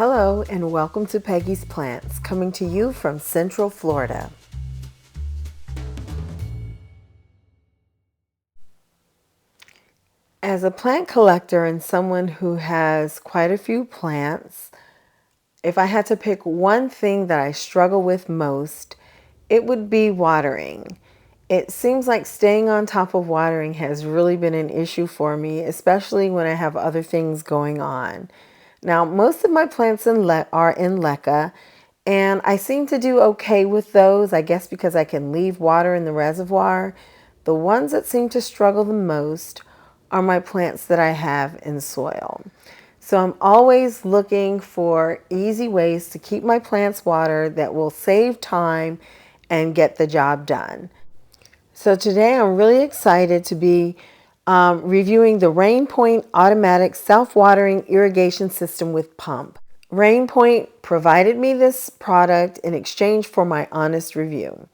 Hello and welcome to Peggy's Plants, coming to you from Central Florida. As a plant collector and someone who has quite a few plants, if I had to pick one thing that I struggle with most, it would be watering. It seems like staying on top of watering has really been an issue for me, especially when I have other things going on. Now, most of my plants are in leca, and I seem to do okay with those, I guess because I can leave water in the reservoir. The ones that seem to struggle the most are my plants that I have in soil. So I'm always looking for easy ways to keep my plants watered that will save time and get the job done. So today I'm really excited to be reviewing the RainPoint automatic self-watering irrigation system with pump. RainPoint provided me this product in exchange for my honest review.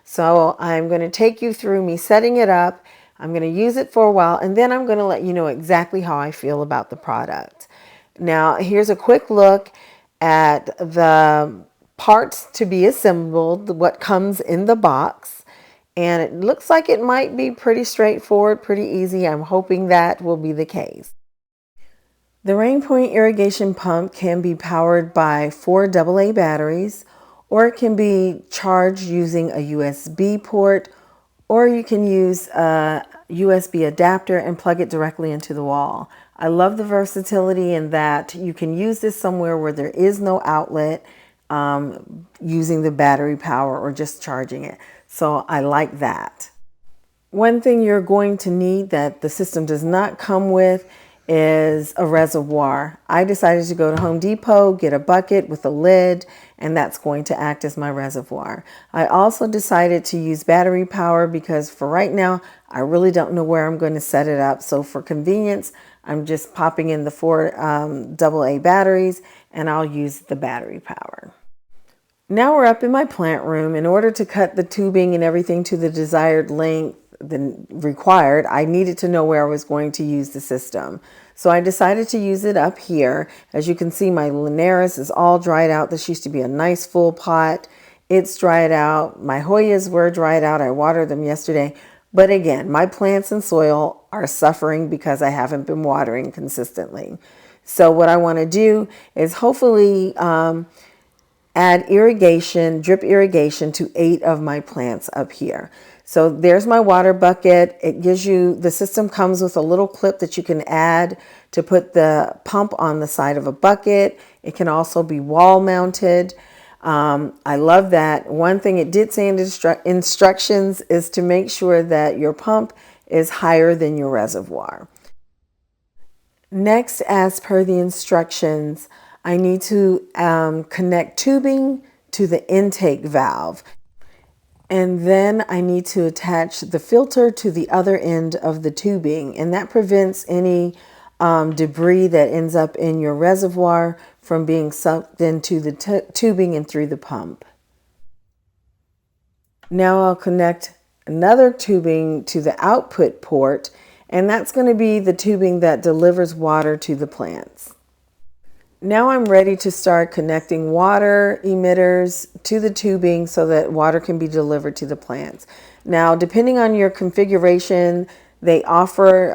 So I'm going to take you through me setting it up. I'm going to use it for a while, and then I'm going to let you know exactly how I feel about the product. Now, here's a quick look at the parts to be assembled, what comes in the box. And it looks like it might be pretty straightforward, pretty easy. I'm hoping that will be the case. The RainPoint irrigation pump can be powered by 4 AA batteries, or it can be charged using a USB port, or you can use a USB adapter and plug it directly into the wall. I love the versatility in that you can use this somewhere where there is no outlet, using the battery power or just charging it. So I like that. One thing you're going to need that the system does not come with is a reservoir. I decided to go to Home Depot, get a bucket with a lid, and that's going to act as my reservoir. I also decided to use battery power because for right now, I really don't know where I'm going to set it up. So for convenience, I'm just popping in the 4 AA batteries, and I'll use the battery power. Now we're up in my plant room. In order to cut the tubing and everything to the desired length required, I needed to know where I was going to use the system. So I decided to use it up here. As you can see, my Linares is all dried out. This used to be a nice full pot. It's dried out. My Hoyas were dried out. I watered them yesterday. But again, my plants and soil are suffering because I haven't been watering consistently. So what I want to do is hopefully add irrigation, drip irrigation to 8 of my plants up here. So there's my water bucket. It gives you, the system comes with a little clip that you can add to put the pump on the side of a bucket. It can also be wall mounted. I love that. One thing it did say in the instructions is to make sure that your pump is higher than your reservoir. Next, as per the instructions, I need to connect tubing to the intake valve. And then I need to attach the filter to the other end of the tubing. And that prevents any debris that ends up in your reservoir from being sucked into the tubing and through the pump. Now I'll connect another tubing to the output port, and that's going to be the tubing that delivers water to the plants. Now I'm ready to start connecting water emitters to the tubing so that water can be delivered to the plants. Now, depending on your configuration, they offer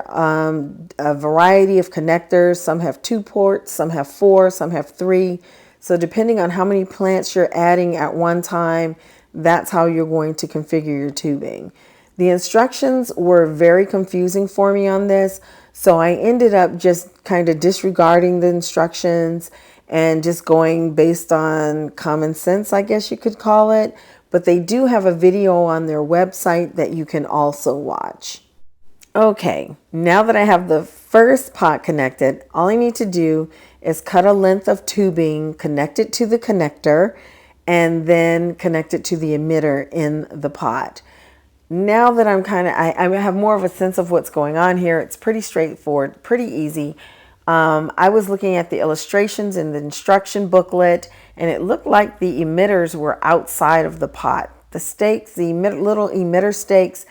a variety of connectors. Some have 2 ports, some have 4, some have 3. So depending on how many plants you're adding at one time, that's how you're going to configure your tubing. The instructions were very confusing for me on this, so I ended up just kind of disregarding the instructions and just going based on common sense, I guess you could call it. But they do have a video on their website that you can also watch. Okay, now that I have the first pot connected, all I need to do is cut a length of tubing, connect it to the connector, and then connect it to the emitter in the pot. Now that I have more of a sense of what's going on here, it's pretty straightforward, pretty easy. I was looking at the illustrations in the instruction booklet, and it looked like the emitters were outside of the pot. The stakes, the little emitter stakes,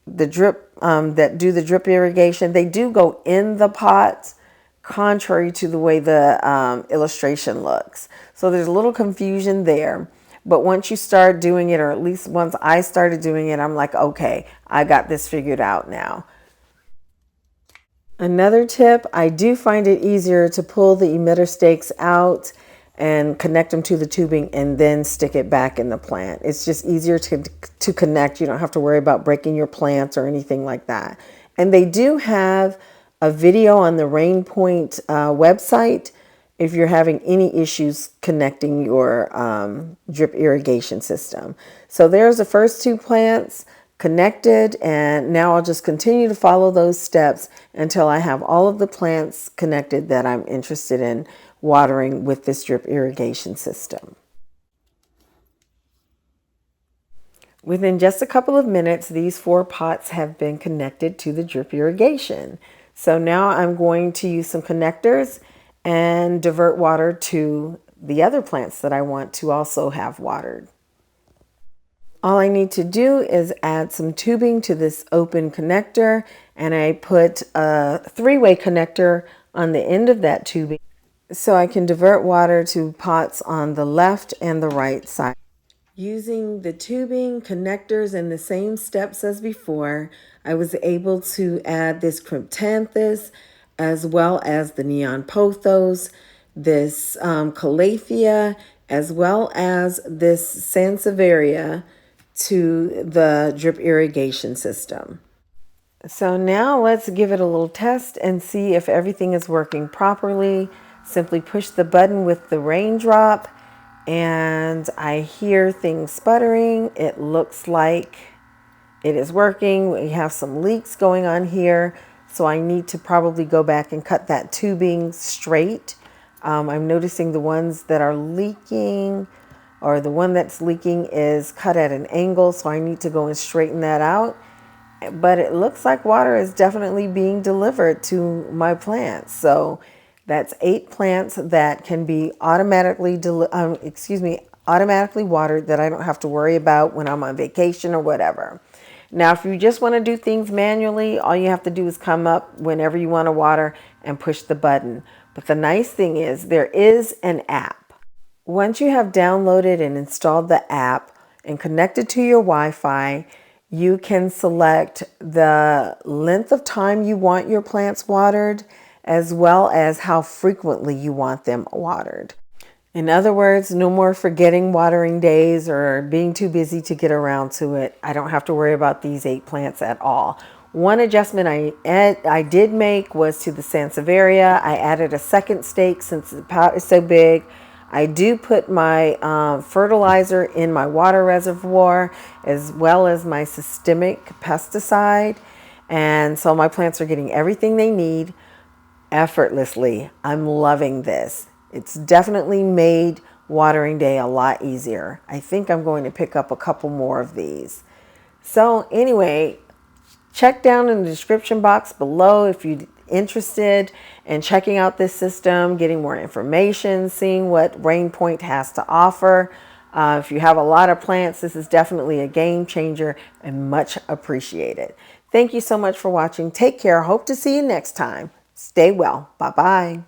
the drip that do the drip irrigation, they do go in the pot contrary to the way the illustration looks. So there's a little confusion there. But once you start doing it, or at least once I started doing it, I'm like, okay, I got this figured out now. Another tip, I do find it easier to pull the emitter stakes out and connect them to the tubing and then stick it back in the plant. It's just easier to connect. You don't have to worry about breaking your plants or anything like that. And they do have a video on the RainPoint website if you're having any issues connecting your drip irrigation system. So there's the first two plants connected, and now I'll just continue to follow those steps until I have all of the plants connected that I'm interested in watering with this drip irrigation system. Within just a couple of minutes, these 4 pots have been connected to the drip irrigation. So now I'm going to use some connectors and divert water to the other plants that I want to also have watered. All I need to do is add some tubing to this open connector, and I put a 3-way connector on the end of that tubing so I can divert water to pots on the left and the right side. Using the tubing, connectors, and the same steps as before, I was able to add this cryptanthus as well as the neon pothos, this calathea, as well as this sansevieria to the drip irrigation system. So now let's give it a little test and see if everything is working properly. Simply push the button with the raindrop and I hear things sputtering. It looks like it is working. We have some leaks going on here, so I need to probably go back and cut that tubing straight. I'm noticing the ones that are leaking, or the one that's leaking is cut at an angle, so I need to go and straighten that out. But it looks like water is definitely being delivered to my plants. So that's 8 plants that can be automatically watered, that I don't have to worry about when I'm on vacation or whatever. Now, if you just want to do things manually, all you have to do is come up whenever you want to water and push the button. But the nice thing is there is an app. Once you have downloaded and installed the app and connected to your Wi-Fi, you can select the length of time you want your plants watered, as well as how frequently you want them watered. In other words, no more forgetting watering days or being too busy to get around to it. I don't have to worry about these 8 plants at all. One adjustment I did make was to the sansevieria. I added a second stake since the pot is so big. I do put my fertilizer in my water reservoir, as well as my systemic pesticide. And so my plants are getting everything they need effortlessly. I'm loving this. It's definitely made watering day a lot easier. I think I'm going to pick up a couple more of these. So anyway, check down in the description box below if you're interested in checking out this system, getting more information, seeing what RainPoint has to offer. If you have a lot of plants, this is definitely a game changer and much appreciated. Thank you so much for watching. Take care. Hope to see you next time. Stay well. Bye-bye.